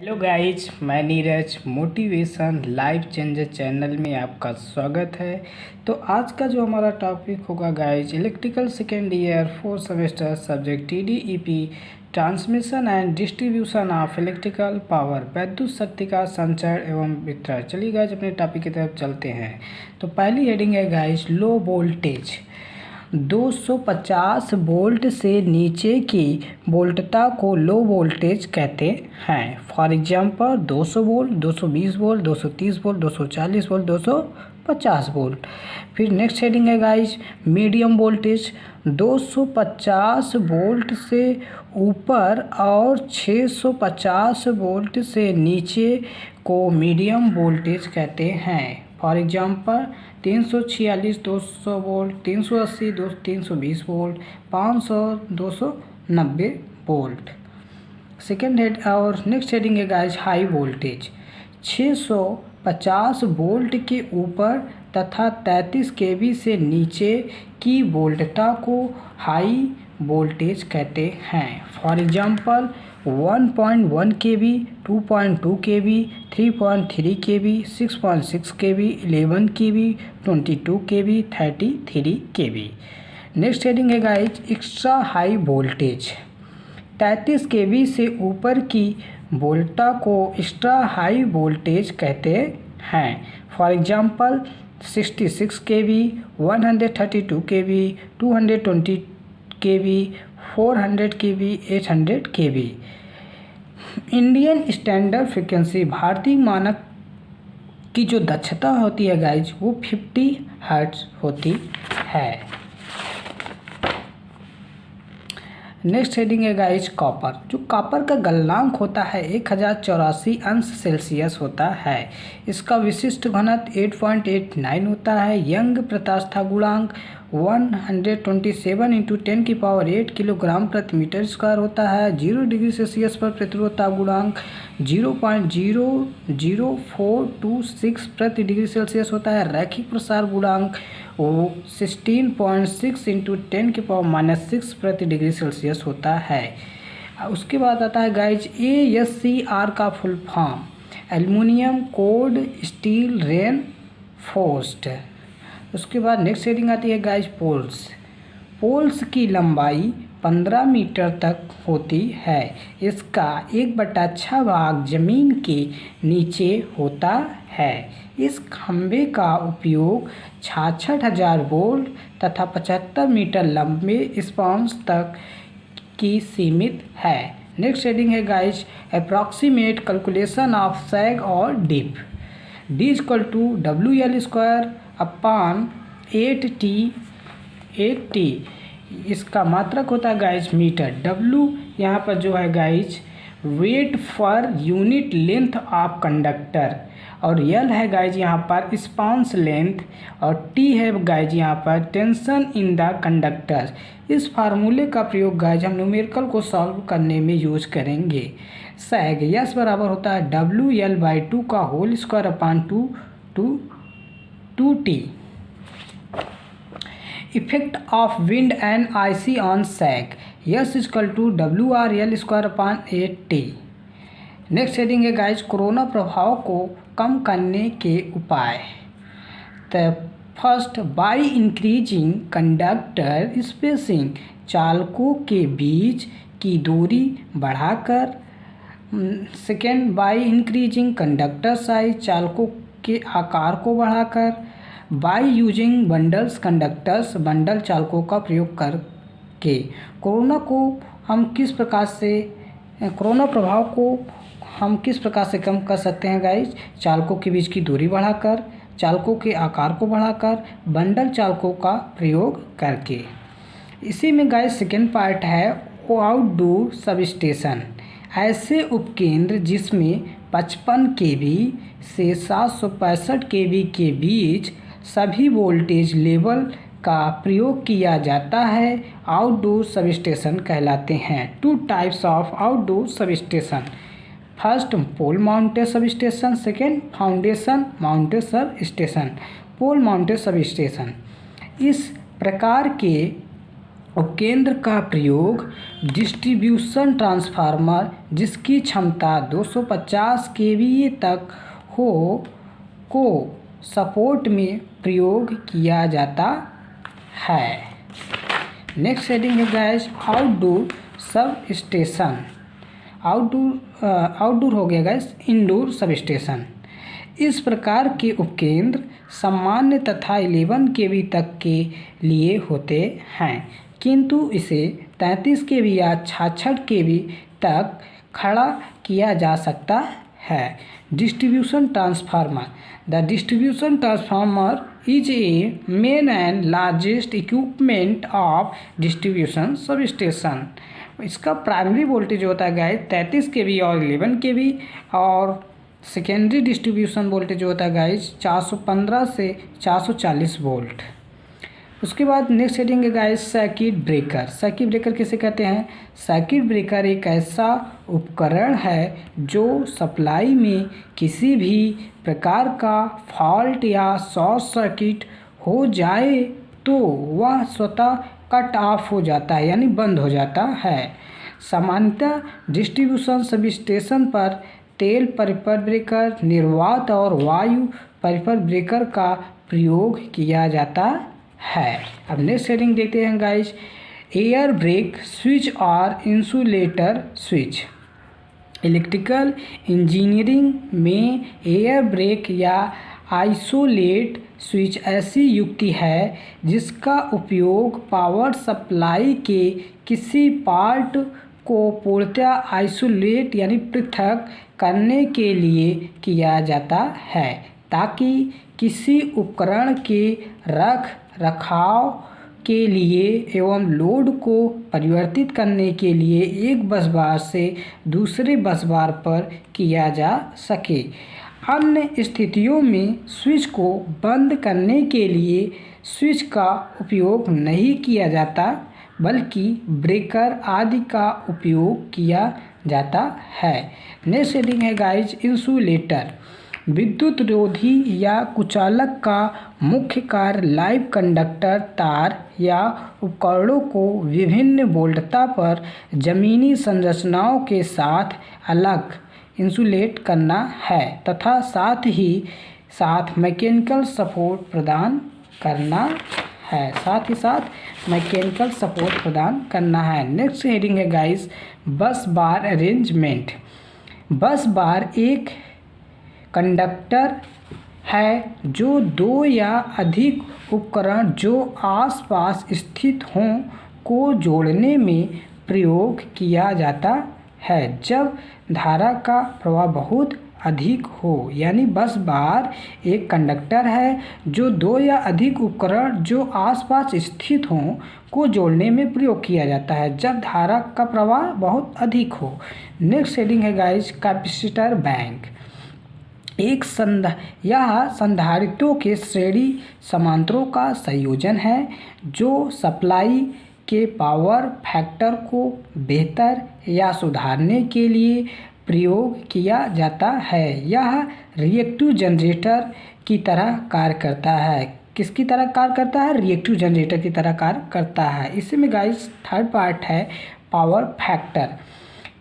Hello guys, मैं Neeraj motivation life changer channel में आपका स्वागत है। तो आज का जो हमारा टॉपिक होगा guys, electrical second year 4th semester subject TDEP transmission and distribution of electrical power, विद्युत शक्ति का संचरण एवं वितरण। चलिए गाइज अपने टॉपिक की तरफ चलते हैं। तो पहली हेडिंग है गाइज, लो वोल्टेज। 250 वोल्ट से नीचे की वोल्टता को लो वोल्टेज कहते हैं। For example 200 volt, 220 volt, 230 volt, 240 volt, 250 volt. फिर नेक्स्ट हेडिंग है गाइज, मीडियम वोल्टेज। 250 वोल्ट से ऊपर और 650 वोल्ट से नीचे को मीडियम वोल्टेज कहते हैं। For example 346 200 volt, 380 320 volt, 500 290 volt. Second head और नेक्स्ट हेडिंग है गाइज, हाई वोल्टेज। 650 वोल्ट के ऊपर तथा 33 kV से नीचे की वोल्टता को हाई वोल्टेज कहते हैं। For example 1.1 kV, 2.2 kV, 3.3 kV, 6.6 kV, 11 kV, 22 kV, 33 kV। Next heading है guys, extra high voltage. 33 kV से ऊपर की वोल्टता को एक्स्ट्रा हाई वोल्टेज कहते हैं। For example 66 kV, 132 kV, 220 kV, 400 kV, 800 kV। Indian standard frequency, भारतीय मानक की जो दक्षता होती है गाइज, वो 50 हर्ट्ज होती है। नेक्स्ट हेडिंग है गाइज, कॉपर। जो कॉपर का गलनांक होता है 1084 अंश सेल्सियस होता है। इसका विशिष्ट घनत्व 8.89 होता है। यंग प्रत्यास्थता गुणांक 127 × 10⁸ किलोग्राम प्रति मीटर स्क्वायर होता है। 0 डिग्री सेल्सियस पर प्रतिरोधकता गुणांक 0.00426 प्रति डिग्री सेल्सियस होता है। रैखिक प्रसार गुणांक 16.6 × 10⁻⁻6 प्रति डिग्री सेल्सियस होता है। उसके बाद आता है गाइज, ASCR का full form aluminium cold steel reinforced. उसके बाद नेक्स्ट हेडिंग आती है गाइज, पोल्स। पोल्स की लंबाई 15 मीटर तक होती है। इसका 1/6 भाग जमीन के नीचे होता है। इस खंभे का उपयोग 66,000 वोल्ट तथा 75 मीटर लंबे स्पान्स तक की सीमित है। नेक्स्ट हेडिंग है गाइज, अप्रॉक्सीमेट कैलकुलेशन ऑफ सैग और डिप। D = WL²/8T। इसका मात्रक होता है गाइज मीटर। W यहाँ पर जो है guys weight per unit length of conductor, और L है गाइज यहाँ पर स्पांस लेंथ, और T है गाइज यहाँ पर टेंशन इन द कंडक्टर। इस फार्मूले का प्रयोग गाइज हम न्यूमेरिकल को सॉल्व करने में यूज करेंगे। सैग यस बराबर होता है WL/2 का whole square upon 2T। Effect of wind and ice on sag, yes = WRL²/8T। Next heading है गाइज, कोरोना प्रभाव को कम करने के उपाय। The first, by increasing conductor spacing, चालकों के बीच की दूरी बढ़ाकर। Second, by increasing conductor size, चालकों के आकार को बढ़ाकर। By using bundles conductors, bundle चालकों का प्रयोग करके। कोरोना प्रभाव को हम किस प्रकार से कम कर सकते हैं गाइज? चालकों के बीच की दूरी बढ़ाकर, चालकों के आकार को बढ़ाकर, बंडल चालकों का प्रयोग करके। इसी में गाइज सेकेंड पार्ट है आउटडोर सबस्टेशन। ऐसे उपकेंद्र जिसमें 55 kV से 765 kV के बीच सभी वोल्टेज लेवल का प्रयोग किया जाता है, आउटडोर सबस्टेशन कहलाते हैं। 2 types of outdoor substation. First, pole mounted substation. Second, foundation mounted substation. Pole mounted substation इस प्रकार के उपकेंद्र का प्रयोग डिस्ट्रीब्यूशन ट्रांसफार्मर जिसकी क्षमता 250 केवीए तक हो को सपोर्ट में प्रयोग किया जाता है। नेक्स्ट हेडिंग है guys outdoor sub station. Outdoor हो गया गाइस इंडोर सब स्टेशन। इस प्रकार के उपकेंद्र सामान्य तथा 11 केवी तक के लिए होते हैं, किंतु इसे 33 केवी या 66 केवी तक खड़ा किया जा सकता है। Distribution transformer. The distribution transformer is a main and largest equipment of distribution sub station. इसका प्राइमरी वोल्टेज होता है गाइस 33 केवी और 11 केवी, और सेकेंडरी डिस्ट्रीब्यूशन वोल्टेज होता है गाइस 415 से 440 वोल्ट। उसके बाद नेक्स्ट हेडिंग है guys circuit breaker. Circuit breaker किसे कहते हैं? सर्किट ब्रेकर एक ऐसा उपकरण है जो सप्लाई में किसी भी प्रकार का फॉल्ट या शॉर्ट सर्किट हो जाए तो वह स्वतः कट ऑफ हो जाता है, यानी बंद हो जाता है। सामान्यतः डिस्ट्रीब्यूशन सब स्टेशन पर तेल परिपथ ब्रेकर, निर्वात और वायु परिपथ ब्रेकर का प्रयोग किया जाता है। अब नेक्स्ट हेडिंग देखते हैं गाइस एयर ब्रेक स्विच और इंसुलेटर स्विच। इलेक्ट्रिकल इंजीनियरिंग में एयर ब्रेक या आइसोलेट स्विच ऐसी युक्ति है जिसका उपयोग पावर सप्लाई के किसी पार्ट को पूर्णतः आइसोलेट यानी पृथक करने के लिए किया जाता है, ताकि किसी उपकरण के रख रखाव के लिए एवं लोड को परिवर्तित करने के लिए एक बस बार से दूसरे बस बार पर किया जा सके। अन्य स्थितियों में स्विच को बंद करने के लिए स्विच का उपयोग नहीं किया जाता, बल्कि ब्रेकर आदि का उपयोग किया जाता है। नेक्स्ट हेडिंग है गाइस इंसुलेटर। विद्युत रोधी या कुचालक का मुख्य कार्य लाइव कंडक्टर तार या उपकरणों को विभिन्न वोल्टता पर जमीनी संरचनाओं के साथ अलग इंसुलेट करना है तथा साथ ही साथ मैकेनिकल सपोर्ट प्रदान करना है। नेक्स्ट हेडिंग है गाइस बस बार अरेंजमेंट। बस बार एक कंडक्टर है जो दो या अधिक उपकरण जो आसपास स्थित हों को जोड़ने में प्रयोग किया जाता है जब धारा का प्रवाह बहुत अधिक हो। यानी बस बार एक कंडक्टर है जो दो या अधिक उपकरण जो आसपास स्थित हों को जोड़ने में प्रयोग किया जाता है जब धारा का प्रवाह बहुत अधिक हो। नेक्स्ट हेडिंग है गाइस कैपेसिटर बैंक। एक संधारित्रों के श्रेणी समांतरों का संयोजन है जो सप्लाई के पावर फैक्टर को बेहतर या सुधारने के लिए प्रयोग किया जाता है। यह रिएक्टिव जनरेटर की तरह कार्य करता है। किसकी तरह कार्य करता है? रिएक्टिव जनरेटर की तरह कार्य करता है। इसी में गाइस थर्ड पार्ट है पावर फैक्टर।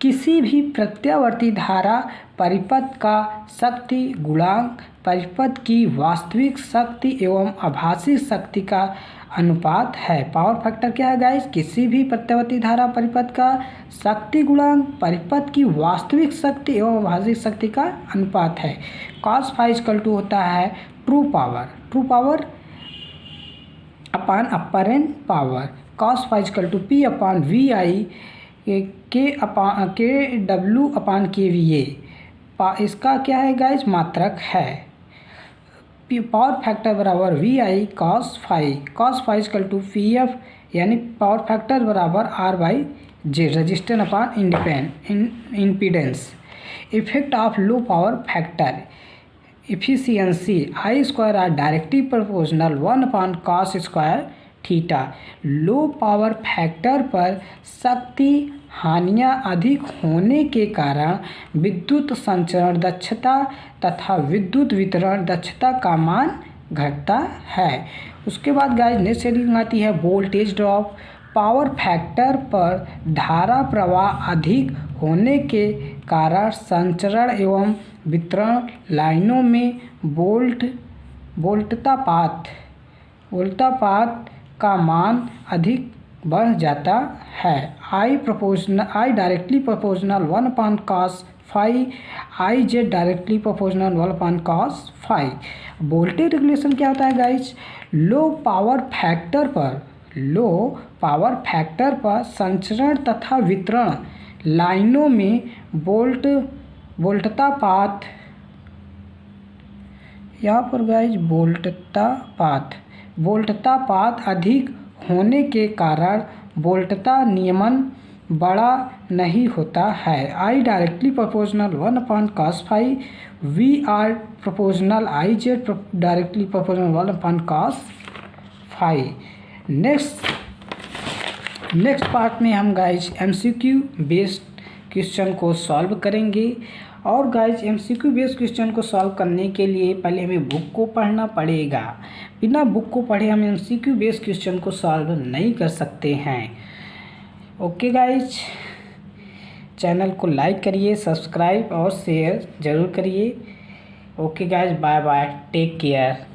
किसी भी प्रत्यावर्ती धारा परिपथ का शक्ति गुणांक परिपथ की वास्तविक शक्ति एवं आभासी शक्ति का अनुपात है। पावर फैक्टर क्या है गाइस? किसी भी प्रत्यावर्ती धारा परिपथ का शक्ति गुणांक परिपथ की वास्तविक शक्ति एवं आभासी शक्ति का अनुपात है। cos फाई इक्वल टू होता है true power upon apparent power. cos phi equal to P upon V I K W upon K V A. इसका क्या है गाइस? मात्रक है। पावर फैक्टर बराबर V I cos phi equal to P F, यानी power factor बराबर R by Z resistance upon impedance. Effect of low power factor efficiency I square R directly proportional 1 upon cos square theta. Low power factor पर शक्ति हानियाँ अधिक होने के कारण विद्युत संचरण दक्षता तथा विद्युत वितरण दक्षता का मान घटता है। उसके बाद गाइस नेक्स्ट हेडिंग आती है वोल्टेज ड्रॉप। पावर फैक्टर पर धारा प्रवाह अधिक होने के कारण संचरण एवं वितरण लाइनों में वोल्टतापात का मान अधिक बढ़ जाता है। I directly proportional 1/cos phi, IZ directly proportional 1/cos phi। Voltage regulation क्या होता है गाइज? लो पावर फैक्टर पर संचरण तथा वितरण लाइनों में वोल्टतापात यहाँ पर गाइज वोल्टतापात अधिक होने के कारण वोल्टता नियमन बड़ा नहीं होता है। I directly proportional 1/cos phi, VR proportional IZ directly proportional 1/cos phi। Next part में हम गाइज MCQ बेस्ड क्वेश्चन को सॉल्व करेंगे। और गाइज MCQ बेस्ड क्वेश्चन को सॉल्व करने के लिए पहले हमें बुक को पढ़ना पड़ेगा। बिना बुक को पढ़े हम MCQ बेस्ड क्वेश्चन को सॉल्व नहीं कर सकते हैं। ओके गाइज, चैनल को लाइक करिए, सब्सक्राइब और शेयर ज़रूर करिए। Okay guys, bye bye, take care.